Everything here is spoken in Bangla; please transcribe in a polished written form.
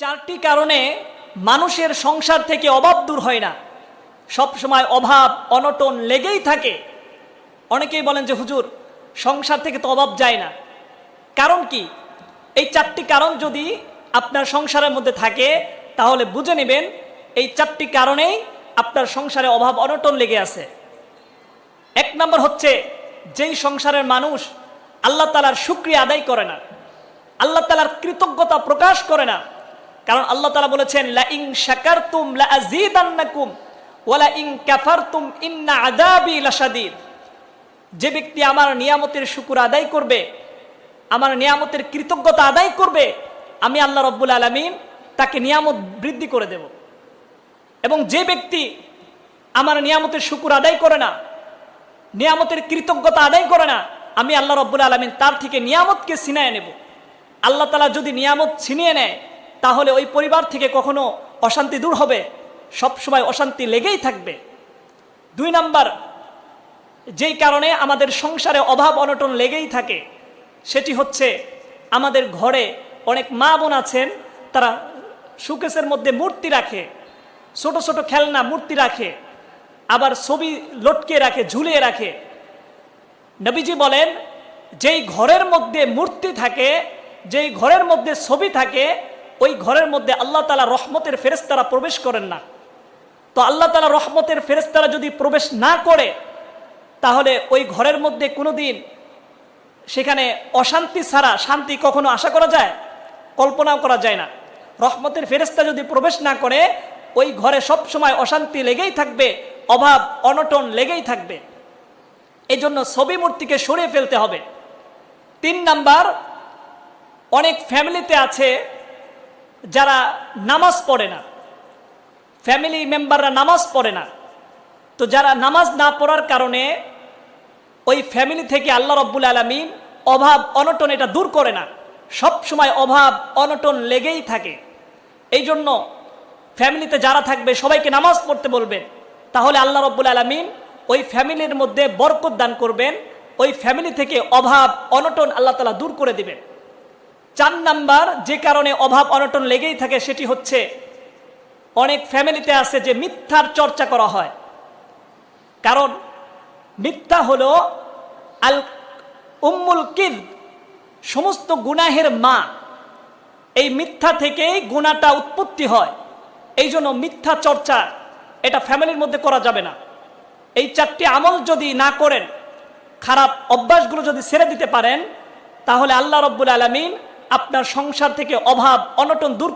চারটি কারণে মানুষের সংসার থেকে অভাব দূর হয় না। সব সময় অভাব অনটন লেগেই থাকে। অনেকেই বলেন যে হুজুর, সংসার থেকে তো অভাব যায় না, কারণ কি? এই চারটি কারণ যদি আপনার সংসারের মধ্যে থাকে তাহলে বুঝে নেবেন এই চারটি কারণেই আপনার সংসারে অভাব অনটন লেগে আছে। এক নম্বর হচ্ছে, যেই সংসারের মানুষ আল্লাহ তাআলার শুকরিয়া আদায় করে না, আল্লাহ তাআলার কৃতজ্ঞতা প্রকাশ করে না। কারণ আল্লাহ তাআলা বলেছেন, লা ইন শাকারতুম লা আযীদান্নাকুম ওয়া লা ইন কাফারতুম ইন্না আযাবি লাশাদীদ। যে ব্যক্তি আমার নিয়ামতের শুকর আদায় করবে, আমার নিয়ামতের কৃতজ্ঞতা আদায় করবে, আমি আল্লাহ রাব্বুল আলামিন তাকে নিয়ামত বৃদ্ধি করে দেব। এবং যে ব্যক্তি আমার নিয়ামতের শুকর আদায় করে না, নিয়ামতের কৃতজ্ঞতা আদায় করে না, আমি আল্লাহ রাব্বুল আলামিন তার থেকে নিয়ামতকে ছিনিয়ে নেব। আল্লাহ তাআলা যদি নিয়ামত ছিনিয়ে নেয় তাহলে ওই পরিবার থেকে কখনো অশান্তি দূর হবে, সব সময় অশান্তি লেগেই থাকবে। দুই নাম্বার, যেই কারণে আমাদের সংসারে অভাব অনটন লেগেই থাকে সেটি হচ্ছে, আমাদের ঘরে অনেক মা বোন আছেন, তারা শোকেসের মধ্যে মূর্তি রাখে, ছোট ছোট খেলনা মূর্তি রাখে, আবার ছবি লটকে রাখে, ঝুলিয়ে রাখে। নবীজি বলেন, যেই ঘরের মধ্যে মূর্তি থাকে, যেই ঘরের মধ্যে ছবি থাকে, ওই ঘরের মধ্যে আল্লাহ তাআলা রহমতের ফেরেশতারা প্রবেশ করেন না। তো আল্লাহ তাআলা রহমতের ফেরেশতারা যদি প্রবেশ না করে তাহলে ওই ঘরের মধ্যে কোনোদিন সেখানে অশান্তি ছাড়া শান্তি কখনো আশা করা যায়? কল্পনাও করা যায় না। রহমতের ফেরেশতা যদি প্রবেশ না করে ওই ঘরে সব সময় অশান্তি লেগেই থাকবে, অভাব অনটন লেগেই থাকবে। এই জন্য ছবি মূর্তিকে সরিয়ে ফেলতে হবে। তিন নাম্বার, অনেক ফ্যামিলিতে আছে যারা নামাজ পড়ে না, ফ্যামিলি মেম্বাররা নামাজ পড়ে না। তো যারা নামাজ না পড়ার কারণে ওই ফ্যামিলি থেকে আল্লাহ রাব্বুল আলামিন অভাব অনটন এটা দূর করে না, সব সময় অভাব অনটন লেগেই থাকে। এই জন্য ফ্যামিলিতে যারা থাকবে সবাইকে নামাজ পড়তে বলবেন, তাহলে আল্লাহ রাব্বুল আলামিন ওই ফ্যামিলির মধ্যে বরকত দান করবেন, ওই ফ্যামিলি থেকে অভাব অনটন আল্লাহ তাআলা দূর করে দিবেন। চার নাম্বার, যে কারণে অভাব অনটন লেগেই থাকে সেটি হচ্ছে, অনেক ফ্যামিলিতে আছে যে মিথ্যার চর্চা করা হয়। কারণ মিথ্যা হলো আল উম্মুল কিযব, সমস্ত গুনাহের মা। এই মিথ্যা থেকেই গুনাহটা উৎপত্তি হয়। এই জন্য মিথ্যা চর্চা এটা ফ্যামিলির মধ্যে করা যাবে না। এই চারটি আমল যদি না করেন, খারাপ অভ্যাসগুলো যদি ছেড়ে দিতে পারেন, তাহলে আল্লাহ রাব্বুল আলামিন আপনার সংসার থেকে অভাব অনটন দূর